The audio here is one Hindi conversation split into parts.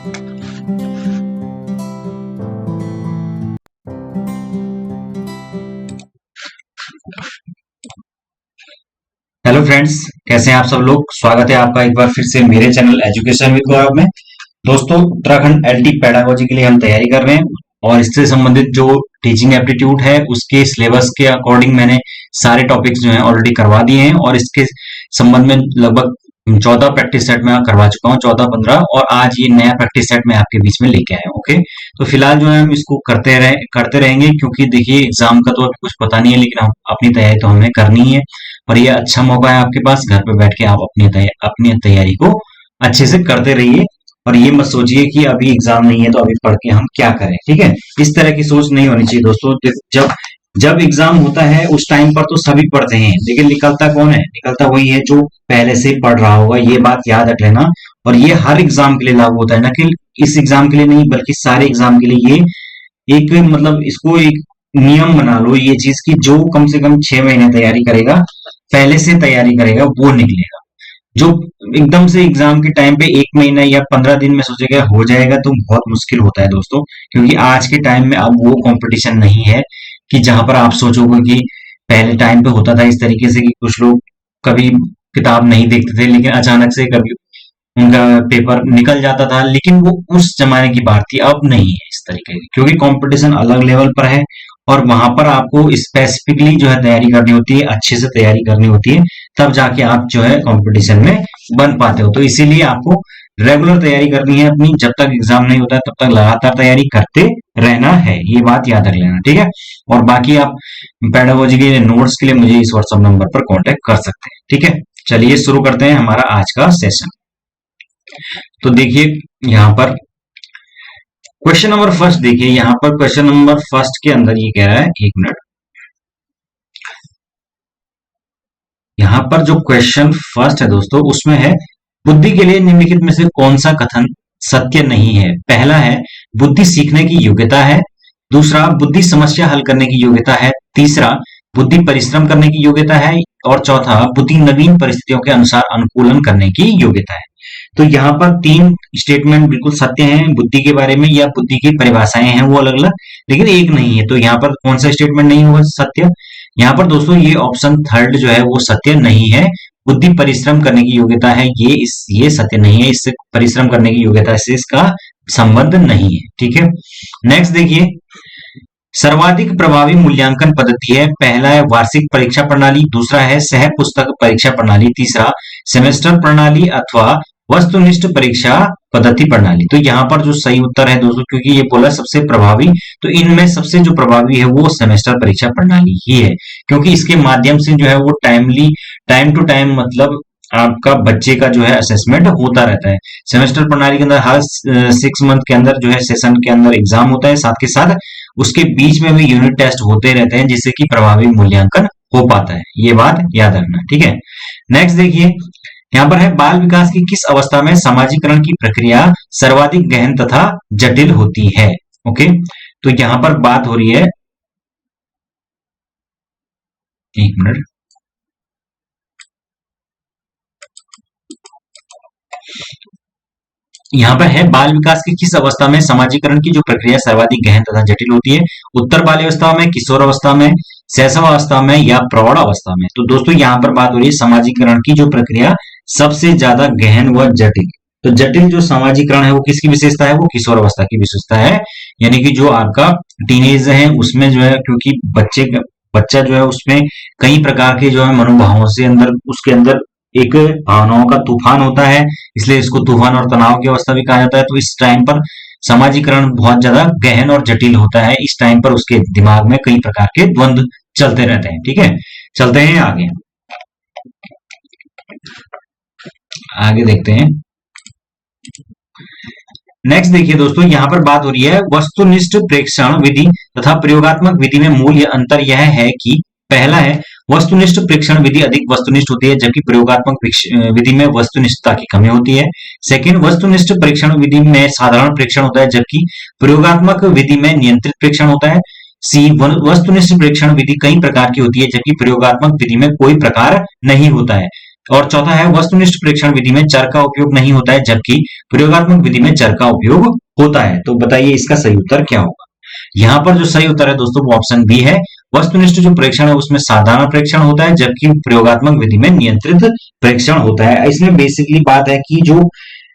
हेलो फ्रेंड्स, कैसे हैं आप सब लोग। स्वागत है आपका एक बार फिर से मेरे चैनल एजुकेशन विद गौरव में। दोस्तों, उत्तराखंड एलटी पेडागोजी के लिए हम तैयारी कर रहे हैं और इससे संबंधित जो टीचिंग एप्टीट्यूड है उसके सिलेबस के अकॉर्डिंग मैंने सारे टॉपिक्स जो हैं ऑलरेडी करवा दिए हैं और इसके संबंध में लगभग 14 प्रैक्टिस सेट मैं करवा चुका हूँ, 14-15, और आज ये नया प्रैक्टिस सेट मैं आपके बीच में लेके आया हूँ। ओके, तो फिलहाल जो है हम इसको करते रहेंगे क्योंकि देखिए एग्जाम का तो अभी कुछ पता नहीं है, लेकिन हम अपनी तैयारी तो हमें करनी है और ये अच्छा मौका है आपके पास। घर पे बैठ के आप अपनी तैयारी को अच्छे से करते रहिए और ये मत सोचिए कि अभी एग्जाम नहीं है तो अभी पढ़ के हम क्या करें। ठीक है, इस तरह की सोच नहीं होनी चाहिए दोस्तों। जब जब एग्जाम होता है उस टाइम पर तो सभी पढ़ते हैं, लेकिन निकलता कौन है? निकलता वही है जो पहले से पढ़ रहा होगा। ये बात याद रख लेना, और ये हर एग्जाम के लिए लागू होता है, ना कि इस एग्जाम के लिए नहीं बल्कि सारे एग्जाम के लिए। ये एक मतलब इसको एक नियम बना लो ये चीज की, जो कम से कम 6 महीने तैयारी करेगा, पहले से तैयारी करेगा, वो निकलेगा। जो एकदम से एग्जाम के टाइम पे 1 महीना या 15 दिन में सोचेगा हो जाएगा, तो बहुत मुश्किल होता है दोस्तों। क्योंकि आज के टाइम में अब वो कंपटीशन नहीं है कि जहां पर आप सोचोगे कि पहले टाइम पे होता था इस तरीके से कि कुछ लोग कभी किताब नहीं देखते थे, लेकिन अचानक से कभी उनका पेपर निकल जाता था, लेकिन वो उस जमाने की बात थी, अब नहीं है इस तरीके की। क्योंकि कंपटीशन अलग लेवल पर है और वहां पर आपको स्पेसिफिकली जो है तैयारी करनी होती है, अच्छे से तैयारी करनी होती है, तब जाके आप जो है कंपटीशन में बन पाते हो। तो इसीलिए आपको रेगुलर तैयारी करनी है अपनी। जब तक एग्जाम नहीं होता है तब तक लगातार तैयारी करते रहना है, ये बात याद रख लेना। ठीक है, और बाकी आप पेडागोजी के नोट्स के लिए मुझे इस व्हाट्सएप नंबर पर कांटेक्ट कर सकते हैं। ठीक है, चलिए शुरू करते हैं हमारा आज का सेशन। तो देखिए यहाँ पर क्वेश्चन नंबर फर्स्ट, देखिए यहाँ पर क्वेश्चन नंबर फर्स्ट के अंदर ये कह रहा है, एक मिनट, यहाँ पर जो क्वेश्चन फर्स्ट है दोस्तों उसमें है बुद्धि के लिए निम्नलिखित में से कौन सा कथन सत्य नहीं है। पहला है बुद्धि सीखने की योग्यता है, दूसरा बुद्धि समस्या हल करने की योग्यता है, तीसरा बुद्धि परिश्रम करने की योग्यता है, और चौथा बुद्धि नवीन परिस्थितियों के अनुसार अनुकूलन करने की योग्यता है। तो यहाँ पर 3 स्टेटमेंट बिल्कुल सत्य हैं बुद्धि के बारे में, या बुद्धि की परिभाषाएं हैं वो अलग अलग, लेकिन एक नहीं है। तो यहाँ पर कौन सा स्टेटमेंट नहीं होगा सत्य? यहाँ पर दोस्तों ये ऑप्शन थर्ड जो है वो सत्य नहीं है। बुद्धि परिश्रम करने की योग्यता है, ये सत्य नहीं है, इससे परिश्रम करने की योग्यता से इसका संबंध नहीं है। ठीक है, नेक्स्ट देखिए, सर्वाधिक प्रभावी मूल्यांकन पद्धति है। पहला है वार्षिक परीक्षा प्रणाली, दूसरा है सह पुस्तक परीक्षा प्रणाली, तीसरा सेमेस्टर प्रणाली अथवा वस्तुनिष्ठ परीक्षा पद्धति प्रणाली। तो यहाँ पर जो सही उत्तर है दोस्तों, क्योंकि ये बोला सबसे प्रभावी, तो इनमें सबसे जो प्रभावी है वो सेमेस्टर परीक्षा प्रणाली ही है, क्योंकि इसके माध्यम से जो है वो टाइम टू टाइम मतलब आपका बच्चे का जो है असेसमेंट होता रहता है। सेमेस्टर प्रणाली के अंदर हर 6 मंथ के अंदर जो है सेशन के अंदर एग्जाम होता है, साथ के साथ उसके बीच में भी यूनिट टेस्ट होते रहते हैं, जिससे कि प्रभावी मूल्यांकन हो पाता है। ये बात याद रखना। ठीक है, नेक्स्ट देखिए, यहाँ पर है बाल विकास की किस अवस्था में समाजीकरण की प्रक्रिया सर्वाधिक गहन तथा जटिल होती है। ओके, तो यहाँ पर बात हो रही है, एक मिनट, यहाँ पर है बाल विकास की किस अवस्था में समाजीकरण की जो प्रक्रिया सर्वाधिक गहन तथा जटिल होती है। उत्तर बाल्यावस्था में, किशोर अवस्था में, शैशव अवस्था में, या प्रौढ़ अवस्था में। तो दोस्तों यहाँ पर बात हो रही है समाजीकरण की जो प्रक्रिया सबसे ज्यादा गहन व जटिल। तो जटिल जो समाजीकरण है वो किसकी विशेषता है? वो किशोर अवस्था की विशेषता है, यानी कि जो आपका टीनेज है उसमें जो है, क्योंकि बच्चा जो है उसमें कई प्रकार के जो है मनोभावों से उसके अंदर एक भावनाओं का तूफान होता है, इसलिए इसको तूफान और तनाव की अवस्था भी कहा जाता है। तो इस टाइम पर समाजीकरण बहुत ज्यादा गहन और जटिल होता है। इस टाइम पर उसके दिमाग में कई प्रकार के द्वंद्व चलते रहते हैं। ठीक है, चलते हैं आगे, आगे देखते हैं। नेक्स्ट देखिए दोस्तों, यहाँ पर बात हो रही है वस्तुनिष्ठ प्रेक्षण विधि तथा प्रयोगात्मक विधि में मूल अंतर यह है कि पहला है वस्तुनिष्ठ प्रेक्षण विधि अधिक वस्तुनिष्ठ होती है, जबकि प्रयोगात्मक विधि में वस्तुनिष्ठता की कमी होती है। सेकंड, वस्तुनिष्ठ प्रेक्षण विधि में साधारण प्रेक्षण होता है, जबकि प्रयोगात्मक विधि में नियंत्रित प्रेक्षण होता है। सी, वस्तुनिष्ठ प्रेक्षण विधि कई प्रकार की होती है, जबकि प्रयोगात्मक विधि में कोई प्रकार नहीं होता है। और चौथा है वस्तुनिष्ठ परीक्षण विधि में चर का उपयोग नहीं होता है, जबकि प्रयोगात्मक विधि में चर का उपयोग होता है। तो बताइए इसका सही उत्तर क्या होगा। यहाँ पर जो सही उत्तर है दोस्तों वो ऑप्शन बी है। वस्तुनिष्ठ जो परीक्षण है उसमें साधारण परीक्षण होता है, जबकि प्रयोगात्मक विधि में नियंत्रित परीक्षण होता है। इसमें बेसिकली बात है कि जो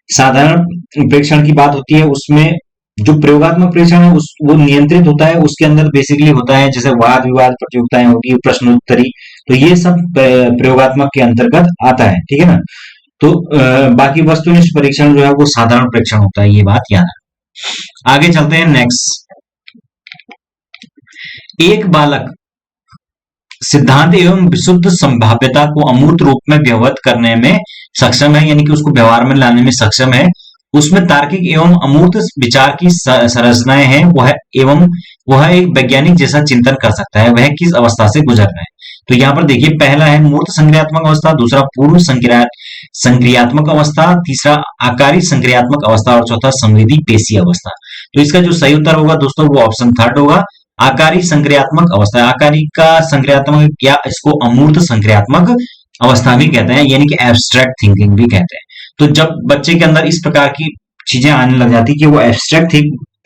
साधारण परीक्षण की बात होती है उसमें जो प्रयोगात्मक परीक्षण है वो नियंत्रित होता है, उसके अंदर बेसिकली होता है जैसे वाद विवाद प्रतियोगिताएं होगी, प्रश्नोत्तरी, तो ये सब प्रयोगात्मक के अंतर्गत आता है, ठीक है ना। तो बाकी वस्तुनिष्ठ परीक्षण जो है वो साधारण परीक्षण होता है, ये बात याद है। आगे चलते हैं नेक्स्ट। एक बालक सिद्धांत एवं विशुद्ध संभाव्यता को अमूर्त रूप में व्यवहित करने में सक्षम है, यानी कि उसको व्यवहार में लाने में सक्षम है। उसमें तार्किक एवं अमूर्त विचार की संरचनाएं हैं, वह एक वैज्ञानिक जैसा चिंतन कर सकता है। वह किस अवस्था से गुजर रहा है? तो यहाँ पर देखिए, पहला है मूर्त संक्रियात्मक अवस्था, दूसरा पूर्व संक्रियात्मक अवस्था, तीसरा आकारी संक्रियात्मक अवस्था और चौथा संवेदी पेशी अवस्था। तो इसका जो सही उत्तर होगा दोस्तों वो ऑप्शन थर्ड होगा, आकारी संक्रियात्मक अवस्था। आकारी का संक्रियात्मक या इसको अमूर्त संक्रियात्मक अवस्था भी कहते हैं, यानी कि एब्स्ट्रैक्ट थिंकिंग भी कहते हैं। तो जब बच्चे के अंदर इस प्रकार की चीजें आने लग जाती कि वो एब्स्ट्रैक्ट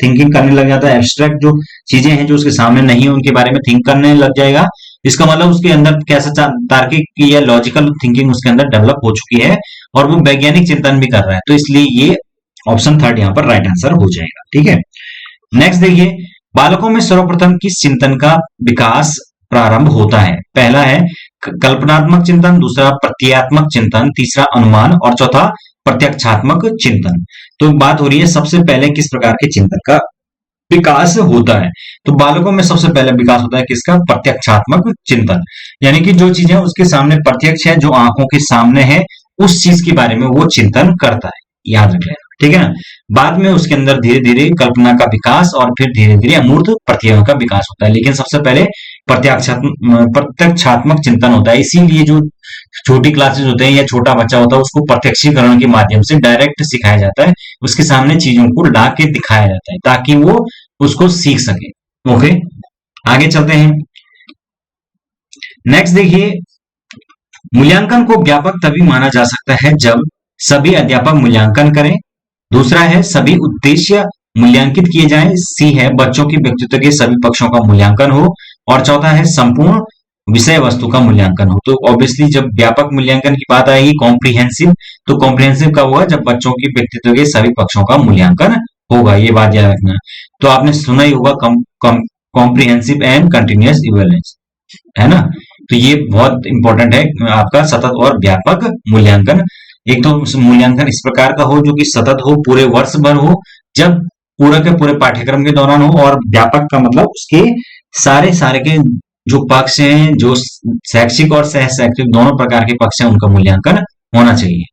थिंकिंग करने लग जाता है, एब्स्ट्रैक्ट जो चीजें हैं जो उसके सामने नहीं है उनके बारे में थिंक करने लग जाएगा, इसका मतलब उसके अंदर कैसा तार्किक या लॉजिकल थिंकिंग उसके अंदर डेवलप हो चुकी है और वो वैज्ञानिक चिंतन भी कर रहा है। तो इसलिए ये ऑप्शन थर्ड यहाँ पर राइट आंसर हो जाएगा, ठीक है। नेक्स्ट देखिए, बालकों में सर्वप्रथम किस चिंतन का विकास प्रारंभ होता है? पहला है कल्पनात्मक चिंतन, दूसरा प्रत्ययात्मक चिंतन, तीसरा अनुमान और चौथा प्रत्यक्षात्मक चिंतन। तो बात हो रही है सबसे पहले किस प्रकार के चिंतन का विकास होता है। तो बालकों में सबसे पहले विकास होता है किसका? प्रत्यक्षात्मक चिंतन, यानी कि जो चीजें उसके सामने प्रत्यक्ष है, जो आंखों के सामने है, उस चीज के बारे में वो चिंतन करता है, याद रख लेना, ठीक है ना। बाद में उसके अंदर धीरे धीरे कल्पना का विकास और फिर धीरे धीरे अमूर्त प्रत्ययों का विकास होता है, लेकिन सबसे पहले प्रत्यक्षात्मक चिंतन होता है। इसीलिए जो छोटी क्लासेस होते हैं या छोटा बच्चा होता है उसको प्रत्यक्षीकरण के माध्यम से डायरेक्ट सिखाया जाता है, उसके सामने चीजों को ला के दिखाया जाता है ताकि वो उसको सीख सके। ओके, आगे चलते हैं। नेक्स्ट देखिए, मूल्यांकन को व्यापक तभी माना जा सकता है जब सभी अध्यापक मूल्यांकन करें। दूसरा है सभी उद्देश्य मूल्यांकित किए जाएं। सी है बच्चों की व्यक्तित्व के सभी पक्षों का मूल्यांकन हो और चौथा है संपूर्ण विषय वस्तु का मूल्यांकन हो। तो ऑब्वियसली जब व्यापक मूल्यांकन की बात आएगी कॉम्प्रिहेंसिव, तो कॉम्प्रिहेंसिव कब होगा? जब बच्चों की व्यक्तित्व के सभी पक्षों का मूल्यांकन होगा, ये बात याद रखना। तो आपने सुना ही होगा कॉम्प्रिहेंसिव एंड कंटिन्यूअस इवैल्यूएशन, है ना। तो ये बहुत इंपॉर्टेंट है आपका सतत और व्यापक मूल्यांकन। एक तो मूल्यांकन इस प्रकार का हो जो कि सतत हो, पूरे वर्ष भर हो, जब पूरे के पूरे पाठ्यक्रम के दौरान हो, और व्यापक का मतलब उसके सारे के जो पक्ष हैं, जो शैक्षिक और सह शैक्षिक दोनों प्रकार के पक्ष हैं, उनका मूल्यांकन होना चाहिए।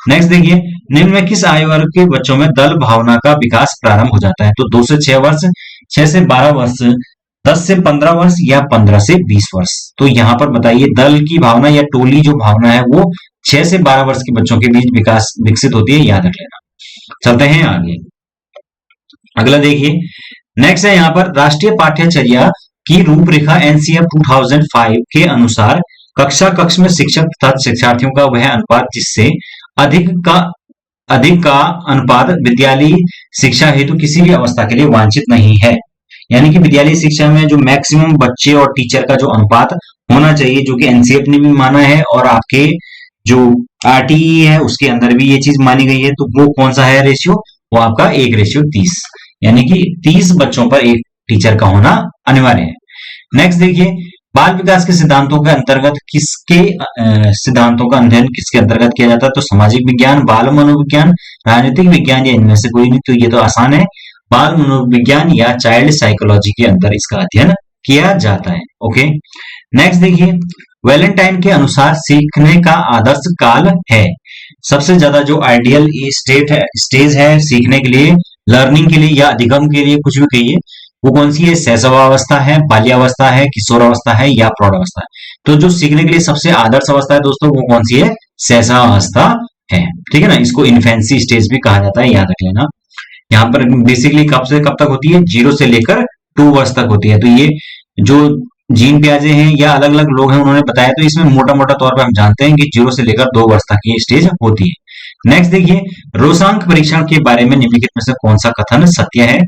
नेक्स्ट देखिए, निम्न में किस आयु वर्ग के बच्चों में दल भावना का विकास प्रारंभ हो जाता है? तो 2 से 6 वर्ष, 6 से 12 वर्ष, 10 से 15 वर्ष या 15 से 20 वर्ष। तो यहाँ पर बताइए दल की भावना या टोली जो भावना है वो 6 से 12 वर्ष के बच्चों के बीच विकसित होती है, याद रख लेना। चलते हैं आगे, अगला देखिए। नेक्स्ट है यहाँ पर राष्ट्रीय पाठ्यचर्या की रूपरेखा एनसीएफ 2005 के अनुसार कक्ष में शिक्षक तथा शिक्षार्थियों का वह अनुपात जिससे अधिक का अनुपात विद्यालयी शिक्षा हेतु किसी भी अवस्था के लिए वांछित नहीं है। यानी कि विद्यालयी शिक्षा में जो मैक्सिमम बच्चे और टीचर का जो अनुपात होना चाहिए, जो कि एनसीएफ ने भी माना है और आपके जो आरटीई है उसके अंदर भी ये चीज मानी गई है। तो वो कौन सा है रेशियो? वो आपका 1:30, यानी कि 30 बच्चों पर एक टीचर का होना अनिवार्य है। नेक्स्ट देखिए, बाल विकास के सिद्धांतों के अंतर्गत सिद्धांतों का अध्ययन किसके अंतर्गत किया जाता है? तो सामाजिक विज्ञान, बाल मनोविज्ञान, राजनीतिक विज्ञान या इनमें से कोई नहीं। तो ये तो आसान है, बाल मनोविज्ञान या चाइल्ड साइकोलॉजी के अंदर इसका अध्ययन किया जाता है। ओके, नेक्स्ट देखिए, वैलेंटाइन के अनुसार सीखने का आदर्श काल है। सबसे ज्यादा जो आइडियल स्टेज है सीखने के लिए, लर्निंग के लिए या अधिगम के लिए, कुछ भी कहिए, वो कौन सी है? शैशवावस्था है, बाल्यावस्था है, किशोरावस्था है या प्रौढ़ावस्था है। तो जो सीखने के लिए सबसे आदर्श अवस्था है दोस्तों वो कौन सी है? शैशवावस्था है, ठीक है ना। इसको इन्फेंसी स्टेज भी कहा जाता है, याद रख लेना। यहाँ पर बेसिकली कब से कब तक होती है? 0 से लेकर 2 वर्ष तक होती है। तो ये जो जीन पियाजे हैं या अलग अलग लोग हैं उन्होंने बताया, तो इसमें मोटा मोटा तौर पर हम जानते हैं कि 0 से लेकर 2 वर्ष तक की स्टेज होती है। नेक्स्ट देखिए, रोसांक परीक्षण के बारे में निम्नलिखित में से कौन सा कथन सत्य है,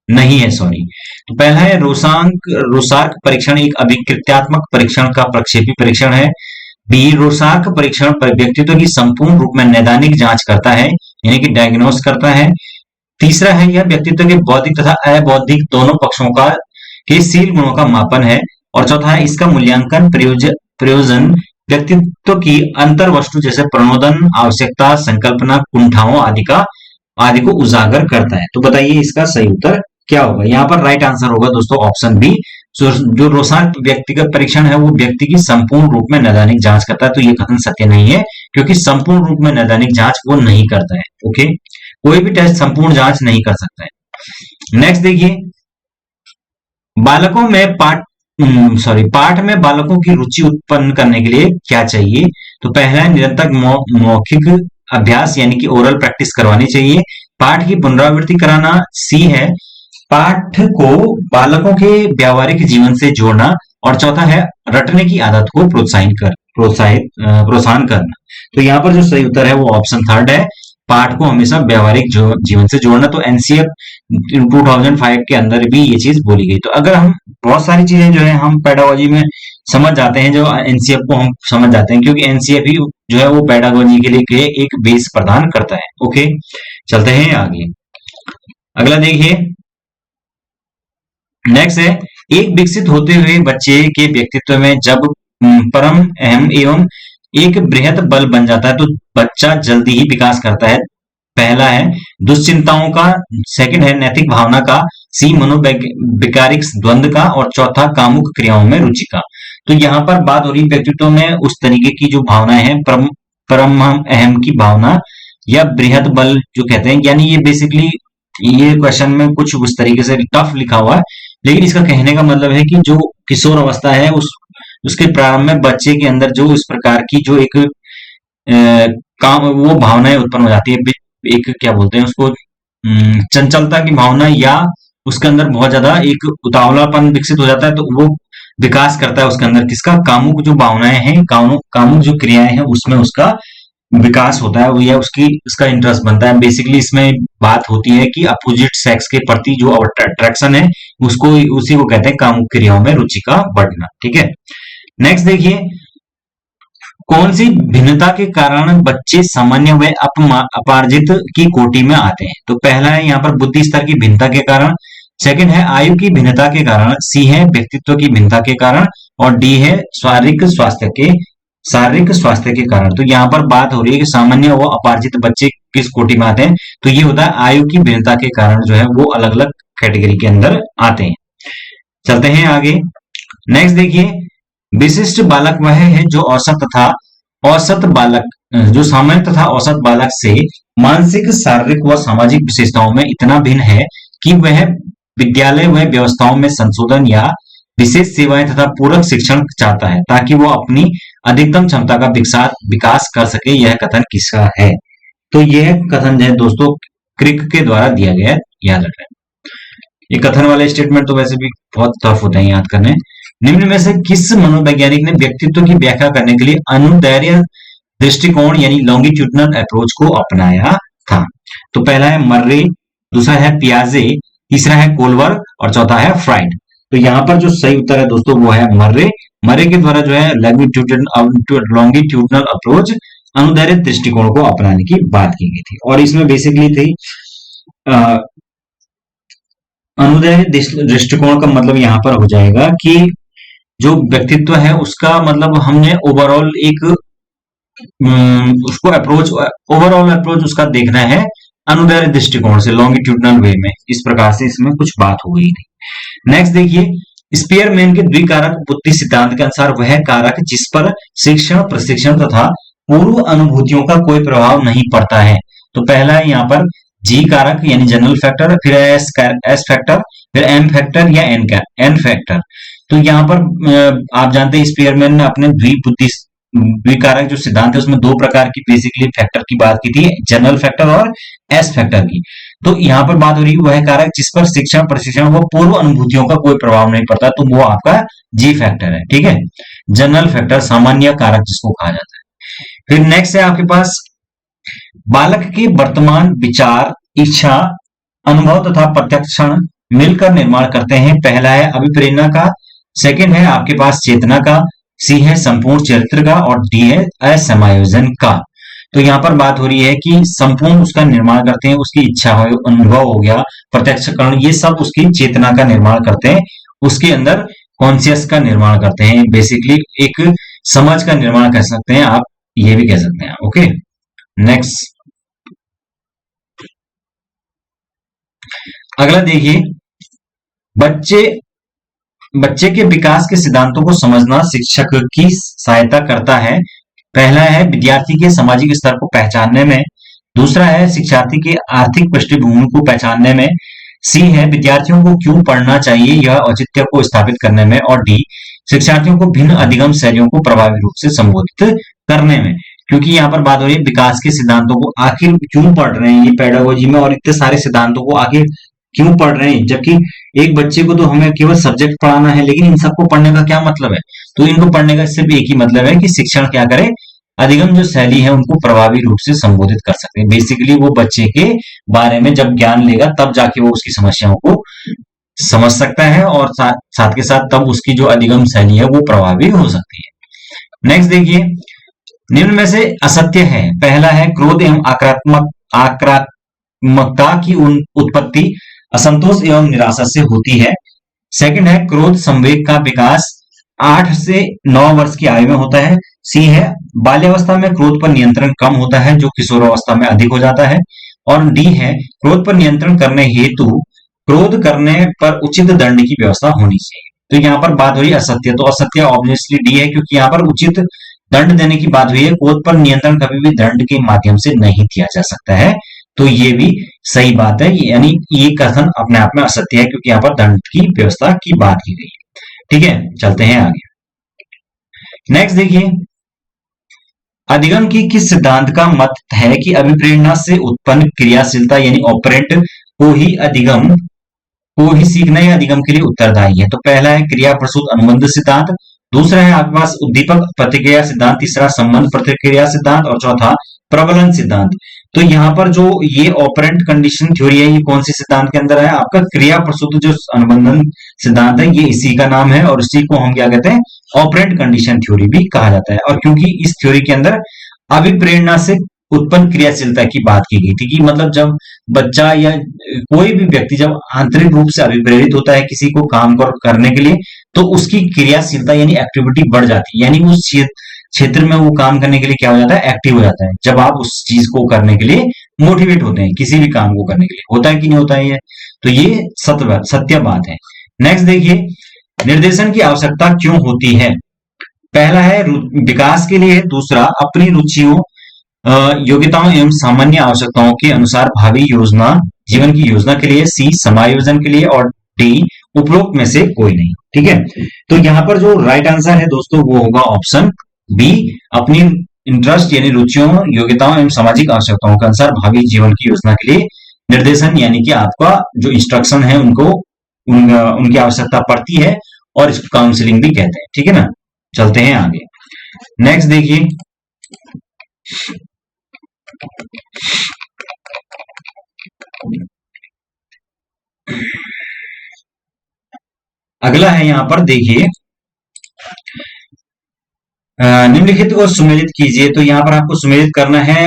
नहीं है, सॉरी। तो पहला है रोसार्क परीक्षण एक अभिकृत्यात्मक परीक्षण का प्रक्षेपी परीक्षण है। बी, रोसार्क परीक्षण पर व्यक्तित्व की संपूर्ण रूप में नैदानिक जांच करता है, यानी कि डायग्नोस करता है। तीसरा है, यह व्यक्तित्व के बौद्धिक तथा अबौद्धिक दोनों पक्षों का के शील गुणों का मापन है। और चौथा है, इसका मूल्यांकन प्रयोजन व्यक्तित्व की अंतर वस्तु जैसे प्रणोदन, आवश्यकता, संकल्पना, कुंठाओं आदि को उजागर करता है। तो बताइए इसका सही उत्तर क्या होगा। यहाँ पर राइट आंसर होगा दोस्तों ऑप्शन बी। जो रोसार्क व्यक्तिगत परीक्षण है वो व्यक्ति की संपूर्ण रूप में नैदानिक जांच करता है। तो ये कथन सत्य नहीं है, क्योंकि संपूर्ण रूप में नैदानिक जांच वो नहीं करता है। ओके, कोई भी टेस्ट संपूर्ण जांच नहीं कर सकता है। नेक्स्ट देखिए, बालकों में पाठ में बालकों की रुचि उत्पन्न करने के लिए क्या चाहिए। तो पहला है, निरंतर मौखिक अभ्यास यानी कि ओरल प्रैक्टिस करवानी चाहिए। पाठ की पुनरावृत्ति कराना। सी है, पाठ को बालकों के व्यावहारिक जीवन से जोड़ना। और चौथा है, रटने की आदत को प्रोत्साहन करना। तो यहाँ पर जो सही उत्तर है वो ऑप्शन थर्ड है, पाठ को हमेशा व्यावहारिक जीवन से जोड़ना। तो एनसीएफ 2005 के अंदर भी ये चीज बोली गई। तो अगर हम बहुत सारी चीजें जो है हम पेडागोजी में समझ जाते हैं, जो एनसीएफ को हम समझ जाते हैं, क्योंकि एनसीएफ ही जो है वो पेडागोजी के लिए एक बेस प्रदान करता है। ओके, चलते हैं आगे। अगला देखिए, नेक्स्ट है, एक विकसित होते हुए बच्चे के व्यक्तित्व में जब परम अहम एवं एक बृहद बल बन जाता है तो बच्चा जल्दी ही विकास करता है। पहला है दुश्चिंताओं का, सेकंड है नैतिक भावना का, सी मनोवैज्ञानिक द्वंद का, और चौथा कामुक क्रियाओं में रुचि का। तो यहाँ पर बात हो रही व्यक्तित्व में उस तरीके की जो भावनाएं हैं, परम अहम की भावना या बृहद बल जो कहते हैं, यानी ये बेसिकली ये क्वेश्चन में कुछ उस तरीके से टफ लिखा हुआ है, लेकिन इसका कहने का मतलब है कि जो किशोर अवस्था है उसके प्रारंभ में बच्चे के अंदर जो इस प्रकार की जो एक काम वो भावनाएं उत्पन्न हो जाती है, एक क्या बोलते हैं उसको, चंचलता की भावना, या उसके अंदर बहुत ज्यादा एक उतावलापन विकसित हो जाता है। तो वो विकास करता है उसके अंदर किसका, कामुक जो भावनाएं हैं, कामुक जो क्रियाएं हैं उसमें उसका विकास होता है या उसका इंटरेस्ट बनता है। बेसिकली इसमें बात होती है कि अपोजिट सेक्स के प्रति जो अट्रैक्शन है उसी को कहते हैं कामुक क्रियाओं में रुचि का बढ़ना। ठीक है, नेक्स्ट देखिए, कौन सी भिन्नता के कारण बच्चे सामान्य व अपार्जित की कोटि में आते हैं। तो पहला है यहाँ पर बुद्धि स्तर की भिन्नता के कारण, सेकंड है आयु की भिन्नता के कारण, सी है व्यक्तित्व की भिन्नता के कारण, और डी है शारीरिक स्वास्थ्य के कारण। तो यहाँ पर बात हो रही है कि सामान्य व अपार्जित बच्चे किस कोटि में आते हैं। तो ये होता है आयु की भिन्नता के कारण जो है वो अलग अलग कैटेगरी के अंदर आते हैं। चलते हैं आगे। नेक्स्ट देखिए, विशिष्ट बालक वह है जो औसत बालक जो सामान्य तथा औसत बालक से मानसिक, शारीरिक व सामाजिक विशेषताओं में इतना भिन्न है कि वह विद्यालय व व्यवस्थाओं में संशोधन या विशेष सेवाएं तथा पूरक शिक्षण चाहता है ताकि वो अपनी अधिकतम क्षमता का विकास कर सके। यह कथन किसका है। तो यह कथन जो है दोस्तों क्रिक के द्वारा दिया गया है, याद रखें। ये कथन वाले स्टेटमेंट तो वैसे भी बहुत टफ होते हैं याद करने। निम्न में से किस मनोवैज्ञानिक ने व्यक्तित्व की व्याख्या करने के लिए अनुदैर्ध्य दृष्टिकोण यानी लॉन्गिट्यूडनल अप्रोच को अपनाया था। तो पहला है मर्रे, दूसरा है पियाजे, तीसरा है कोलवर और चौथा है फ्राइड। तो यहाँ पर जो सही उत्तर है दोस्तों वो है मर्रे के द्वारा जो है लॉन्गिट्यूडनल अप्रोच अनुदैर्ध्य दृष्टिकोण को अपनाने की बात की गई थी। और इसमें बेसिकली थी अनुदैर्ध्य दृष्टिकोण का मतलब यहाँ पर हो जाएगा कि जो व्यक्तित्व है उसका मतलब हमने ओवरऑल एक उसको ओवरऑल अप्रोच उसका देखना है अनुदैर्ध्य दृष्टिकोण से, लॉन्गिट्यूडनल वे में। इस प्रकार से इसमें कुछ बात हो गई थी। नेक्स्ट देखिए, स्पीयरमैन के द्विकारक बुद्धि सिद्धांत के अनुसार वह कारक जिस पर शिक्षण, प्रशिक्षण तथा पूर्व अनुभूतियों का कोई प्रभाव नहीं पड़ता है। तो पहला है यहाँ पर जी कारक यानी जनरल फैक्टर, फिर एस फैक्टर, फिर एम फैक्टर या एन फैक्टर। तो यहाँ पर आप जानते हैं स्पीयरमैन ने अपने बी कारक जो सिद्धांत है उसमें दो प्रकार की बेसिकली फैक्टर की बात की थी, जनरल फैक्टर और एस फैक्टर की। तो यहाँ पर बात हो रही है वह कारक जिस पर शिक्षण प्रशिक्षण व पूर्व अनुभूतियों का कोई प्रभाव नहीं पड़ता, तो वो आपका जी फैक्टर है। ठीक है, जनरल फैक्टर सामान्य कारक जिसको कहा जाता है। फिर नेक्स्ट है आपके पास बालक के वर्तमान विचार, इच्छा, अनुभव तथा प्रत्यक्षण मिलकर निर्माण करते हैं। पहला है अभिप्रेरणा का, सेकंड है आपके पास चेतना का, सी है संपूर्ण चरित्र का और डी है असमायोजन का। तो यहाँ पर बात हो रही है कि संपूर्ण उसका निर्माण करते हैं, उसकी इच्छा हो, अनुभव हो गया, प्रत्यक्षकरण, ये सब उसकी चेतना का निर्माण करते हैं, उसके अंदर कॉन्शियस का निर्माण करते हैं, बेसिकली एक समझ का निर्माण कर सकते हैं आप, ये भी कह सकते हैं। ओके, नेक्स्ट अगला देखिए, बच्चे बच्चे के विकास के सिद्धांतों को समझना शिक्षक की सहायता करता है। पहला है विद्यार्थी के सामाजिक स्तर को पहचानने में, दूसरा है शिक्षार्थी के आर्थिक पृष्ठभूमि को पहचानने में, सी है विद्यार्थियों को क्यों पढ़ना चाहिए यह औचित्य को स्थापित करने में, और डी शिक्षार्थियों को भिन्न अधिगम शैलियों को प्रभावी रूप से संबोधित करने में। क्योंकि यहाँ पर बात हो रही है विकास के सिद्धांतों को आखिर क्यों पढ़ रहे हैं ये पेडागोजी में, और इतने सारे सिद्धांतों को आखिर क्यों पढ़ रहे हैं, जबकि एक बच्चे को तो हमें केवल सब्जेक्ट पढ़ाना है, लेकिन इन सबको पढ़ने का क्या मतलब है? तो इनको पढ़ने का सिर्फ एक ही मतलब है कि शिक्षण क्या करे, अधिगम जो शैली है उनको प्रभावी रूप से संबोधित कर सकते हैं। बेसिकली वो बच्चे के बारे में जब ज्ञान लेगा तब जाके वो उसकी समस्याओं को समझ सकता है, और साथ के साथ तब उसकी जो अधिगम शैली है वो प्रभावी हो सकती है। नेक्स्ट देखिए, निम्न में से असत्य है। पहला है क्रोध एवं आक्रामकता की उत्पत्ति असंतोष एवं निराशा से होती है। सेकंड है क्रोध संवेग का विकास 8 से 9 वर्ष की आयु में होता है। सी है बाल्यावस्था में क्रोध पर नियंत्रण कम होता है जो किशोरावस्था में अधिक हो जाता है। और डी है क्रोध पर नियंत्रण करने हेतु क्रोध करने पर उचित दंड की व्यवस्था होनी चाहिए। तो यहाँ पर बात हो रही है असत्य, तो असत्य ऑब्वियसली डी है, क्योंकि यहाँ पर उचित दंड देने की बात हुई है। क्रोध पर नियंत्रण कभी भी दंड के माध्यम से नहीं किया जा सकता है, तो ये भी सही बात है, यानी ये कथन अपने आप में असत्य है, क्योंकि यहाँ पर दंड की व्यवस्था की बात की गई है। ठीक है, चलते हैं आगे। नेक्स्ट देखिए, अधिगम की किस सिद्धांत का मत है कि अभिप्रेरणा से उत्पन्न क्रियाशीलता यानी ऑपरेंट को ही सीखना या अधिगम के लिए उत्तरदायी है। तो पहला है क्रिया प्रसूत अनुबंध सिद्धांत, दूसरा है आपके पास उद्दीपक प्रतिक्रिया सिद्धांत, तीसरा संबंध प्रतिक्रिया सिद्धांत और चौथा प्रबलन सिद्धांत। तो यहाँ पर जो ये ऑपरेंट कंडीशन थ्योरी है ये कौन सी सिद्धांत के अंदर है? आपका क्रिया प्रसूत जो अनुबंधन सिद्धांत है ये इसी का नाम है, और इसी को हम क्या कहते हैं? ऑपरेंट कंडीशन थ्योरी भी कहा जाता है। और क्योंकि इस थ्योरी के अंदर अभिप्रेरणा से उत्पन्न क्रियाशीलता की बात की गई थी कि मतलब जब बच्चा या कोई भी व्यक्ति जब आंतरिक रूप से अभिप्रेरित होता है किसी को काम करने के लिए, तो उसकी क्रियाशीलता यानी एक्टिविटी बढ़ जाती है, यानी उस क्षेत्र में वो काम करने के लिए क्या हो जाता है? एक्टिव हो जाता है। जब आप उस चीज को करने के लिए मोटिवेट होते हैं, किसी भी काम को करने के लिए, होता है कि नहीं होता है ये? तो ये सत्य बात है। नेक्स्ट देखिए, निर्देशन की आवश्यकता क्यों होती है? पहला है विकास के लिए, दूसरा अपनी रुचियों योग्यताओं एवं सामान्य आवश्यकताओं के अनुसार भावी योजना, जीवन की योजना के लिए, सी समायोजन के लिए और डी उपरोक्त में से कोई नहीं। ठीक है, तो यहाँ पर जो राइट आंसर है दोस्तों वो होगा ऑप्शन बी, अपनी इंटरेस्ट यानी रुचियों योग्यताओं एवं सामाजिक आवश्यकताओं के अनुसार भावी जीवन की योजना के लिए निर्देशन, यानी कि आपका जो इंस्ट्रक्शन है उनको उनकी आवश्यकता पड़ती है, और इसको काउंसलिंग भी कहते हैं। ठीक है ना, चलते हैं आगे। नेक्स्ट देखिए, अगला है यहाँ पर देखिए, निम्नलिखित को सुमेलित कीजिए। तो यहाँ पर आपको सुमेलित करना है।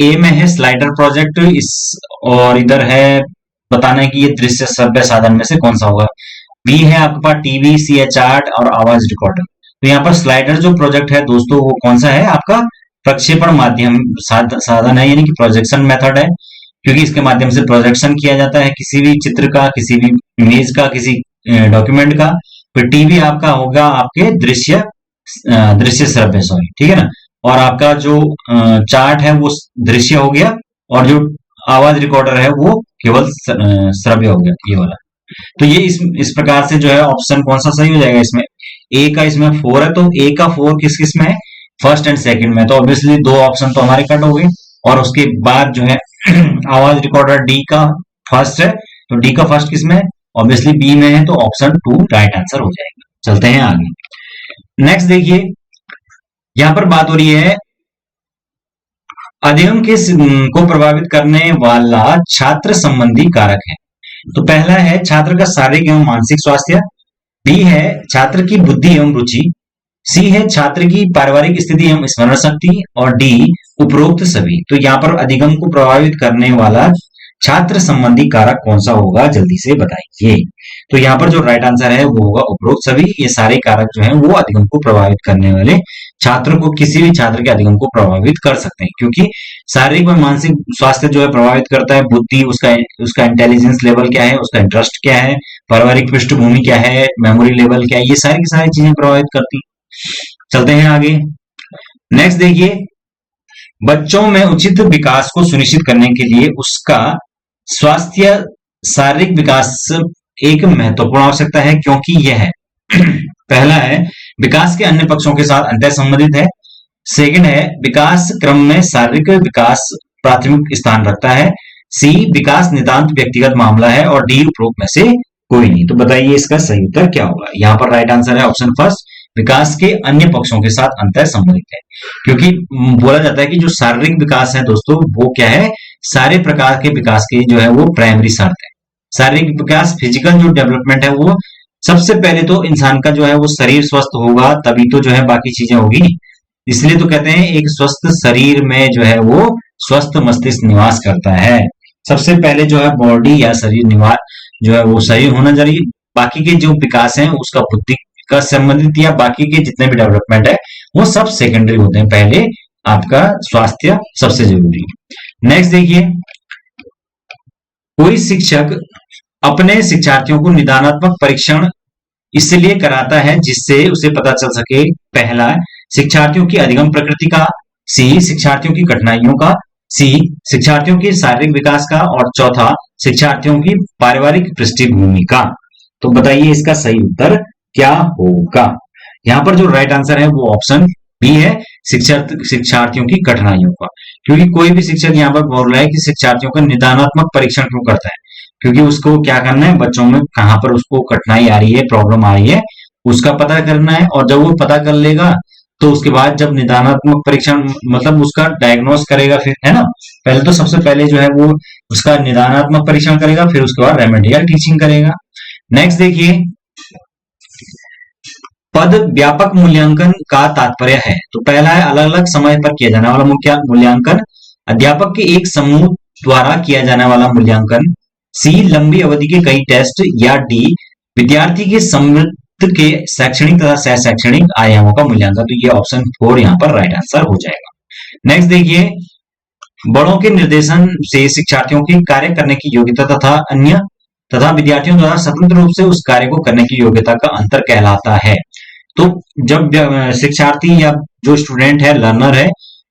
ए में है स्लाइडर प्रोजेक्ट, और इधर है बताना है कि ये दृश्य श्रव्य साधन में से कौन सा होगा। बी है आपके पास टीवी, सी है चार्ट और आवाज रिकॉर्डर। तो यहाँ पर स्लाइडर जो प्रोजेक्ट है दोस्तों वो कौन सा है? आपका प्रक्षेपण माध्यम साधन है, यानी कि प्रोजेक्शन मेथड है, क्योंकि इसके माध्यम से प्रोजेक्शन किया जाता है किसी भी चित्र का, किसी भी इमेज का, किसी डॉक्यूमेंट का। फिर टीवी आपका होगा आपके दृश्य श्रव्य, सॉरी, ठीक है ना। और आपका जो चार्ट है वो दृश्य हो गया, और जो आवाज रिकॉर्डर है वो केवल श्रव्य हो गया, ये वाला। तो ये इस प्रकार से जो है ऑप्शन कौन सा सही हो जाएगा इसमें? ए का इसमें 4 है, तो ए का 4 किस किस में है? फर्स्ट एंड सेकंड में, तो ऑब्वियसली दो ऑप्शन तो हमारे कट हो गए। और उसके बाद जो है आवाज रिकॉर्डर डी का फर्स्ट है, तो डी का फर्स्ट किस में है? ऑब्वियसली बी में है, तो ऑप्शन 2 राइट आंसर हो जाएगा। चलते हैं आगे। नेक्स्ट देखिए, यहां पर बात हो रही है अधिगम को प्रभावित करने वाला छात्र संबंधी कारक है। तो पहला है छात्र का शारीरिक एवं मानसिक स्वास्थ्य, बी है छात्र की बुद्धि एवं रुचि, सी है छात्र की पारिवारिक स्थिति एवं स्मरण शक्ति, और डी उपरोक्त सभी। तो यहाँ पर अधिगम को प्रभावित करने वाला छात्र संबंधी कारक कौन सा होगा, जल्दी से बताइए। तो यहाँ पर जो राइट आंसर है वो होगा उपरोक्त सभी। ये सारे कारक जो हैं वो अधिगम को प्रभावित करने वाले छात्र को, किसी भी छात्र के अधिगम को प्रभावित कर सकते हैं, क्योंकि शारीरिक व मानसिक स्वास्थ्य जो है प्रभावित करता है, बुद्धि, उसका इंटेलिजेंस लेवल क्या है, उसका इंटरेस्ट क्या है, पारिवारिक पृष्ठभूमि क्या है, मेमोरी लेवल क्या है, ये सारी की सारी चीजें प्रभावित करती। चलते हैं आगे। नेक्स्ट देखिए, बच्चों में उचित विकास को सुनिश्चित करने के लिए उसका स्वास्थ्य शारीरिक विकास एक महत्वपूर्ण आवश्यकता है, क्योंकि यह पहला है विकास के अन्य पक्षों के साथ अंतर संबंधित है, सेकंड है विकास क्रम में शारीरिक विकास प्राथमिक स्थान रखता है, सी विकास नितांत व्यक्तिगत मामला है, और डी उपरोक्त में से कोई नहीं। तो बताइए इसका सही उत्तर क्या होगा। यहाँ पर राइट आंसर है ऑप्शन फर्स्ट, विकास के अन्य पक्षों के साथ अंतर संबंधित है। क्योंकि बोला जाता है कि जो शारीरिक विकास है दोस्तों वो क्या है, सारे प्रकार के विकास के जो है वो प्राइमरी शर्त है। शारीरिक विकास, फिजिकल जो डेवलपमेंट है, वो सबसे पहले तो इंसान का जो है वो शरीर स्वस्थ होगा, तभी तो जो है बाकी चीजें होगी। इसलिए तो कहते हैं एक स्वस्थ शरीर में जो है वो स्वस्थ मस्तिष्क निवास करता है। सबसे पहले जो है बॉडी या शरीर निवास जो है वो सही होना चाहिए। बाकी के जो विकास है उसका बुद्धि का संबंधित या बाकी के जितने भी डेवलपमेंट है वो सब सेकेंडरी होते हैं, पहले आपका स्वास्थ्य सबसे जरूरी है। नेक्स्ट देखिए, कोई शिक्षक अपने शिक्षार्थियों को निदानात्मक परीक्षण इसलिए कराता है जिससे उसे पता चल सके, पहला शिक्षार्थियों की अधिगम प्रकृति का, सी शिक्षार्थियों की कठिनाइयों का, सी शिक्षार्थियों के शारीरिक विकास का, और चौथा शिक्षार्थियों की पारिवारिक पृष्ठभूमि का। तो बताइए इसका सही उत्तर क्या होगा। यहाँ पर जो राइट आंसर है वो ऑप्शन बी है, शिक्षार्थियों की कठिनाइयों का। क्योंकि कोई भी शिक्षक यहाँ पर बोल रहा है कि शिक्षार्थियों का निदानात्मक परीक्षण क्यों करता है, क्योंकि उसको क्या करना है, बच्चों में कहां पर उसको कठिनाई आ रही है, प्रॉब्लम आ रही है, उसका पता करना है। और जब वो पता कर लेगा तो उसके बाद जब निदानात्मक परीक्षण मतलब उसका डायग्नोस करेगा, फिर है ना, पहले तो सबसे पहले जो है वो उसका निदानात्मक परीक्षण करेगा, फिर उसके बाद रेमेडियल टीचिंग करेगा। नेक्स्ट देखिए, पद व्यापक मूल्यांकन का तात्पर्य है। तो पहला है अलग अलग समय पर किया जाने वाला मूल्यांकन, अध्यापक के एक समूह द्वारा किया जाने वाला मूल्यांकन, सी लंबी अवधि के कई टेस्ट, या डी विद्यार्थी के समृद्ध के शैक्षणिक तथा सह शैक्षणिक आयामों का मूल्यांकन। तो ये ऑप्शन 4 यहाँ पर राइट आंसर हो जाएगा। नेक्स्ट देखिए, बड़ों के निर्देशन से शिक्षार्थियों के कार्य करने की योग्यता तथा विद्यार्थियों द्वारा स्वतंत्र रूप से उस कार्य को करने की योग्यता का अंतर कहलाता है। तो जब शिक्षार्थी या जो स्टूडेंट है, लर्नर है,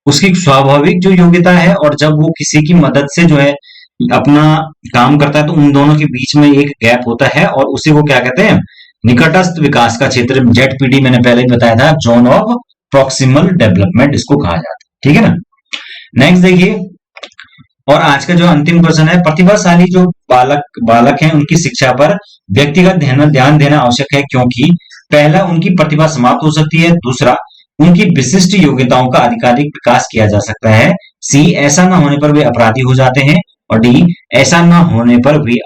उसकी स्वाभाविक जो योग्यता है, और जब वो किसी की मदद से जो है अपना काम करता है, तो उन दोनों के बीच में एक गैप होता है, और उसी को क्या कहते हैं, निकटस्थ विकास का क्षेत्र, ZPD मैंने पहले ही बताया था, जोन ऑफ प्रॉक्सिमल डेवलपमेंट इसको कहा जाता है। ठीक है ना। नेक्स्ट देखिए, और आज का जो अंतिम क्वेश्चन है, प्रतिभाशाली जो बालक हैं उनकी शिक्षा पर व्यक्तिगत ध्यान देना आवश्यक है, क्योंकि पहला उनकी प्रतिभा समाप्त हो सकती है, दूसरा उनकी विशिष्ट योग्यताओं का अधिकारिक विकास किया जा सकता है, सी ऐसा न होने पर वे अपराधी हो जाते हैं, और डी ऐसा न होने पर वे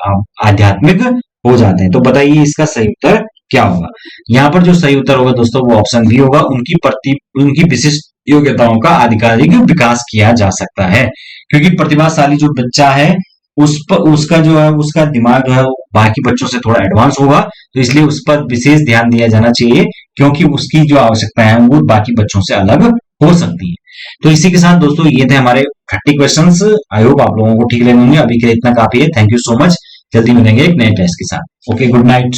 आध्यात्मिक हो जाते हैं। तो बताइए इसका सही उत्तर क्या होगा। यहाँ पर जो सही उत्तर होगा दोस्तों वो ऑप्शन बी होगा, उनकी विशिष्ट योग्यताओं का आधिकारिक विकास किया जा सकता है। क्योंकि प्रतिभाशाली जो बच्चा है उसका जो है उसका दिमाग जो है वो बाकी बच्चों से थोड़ा एडवांस होगा, तो इसलिए उस पर विशेष ध्यान दिया जाना चाहिए, क्योंकि उसकी जो आवश्यकताएं हैं वो बाकी बच्चों से अलग हो सकती है। तो इसी के साथ दोस्तों ये थे हमारे 30 क्वेश्चंस। आई होप आप लोगों को ठीक लगे होंगे। अभी के लिए इतना काफी है। Thank you so much. जल्दी मिलेंगे एक नए टेस्ट के साथ। Okay, good night.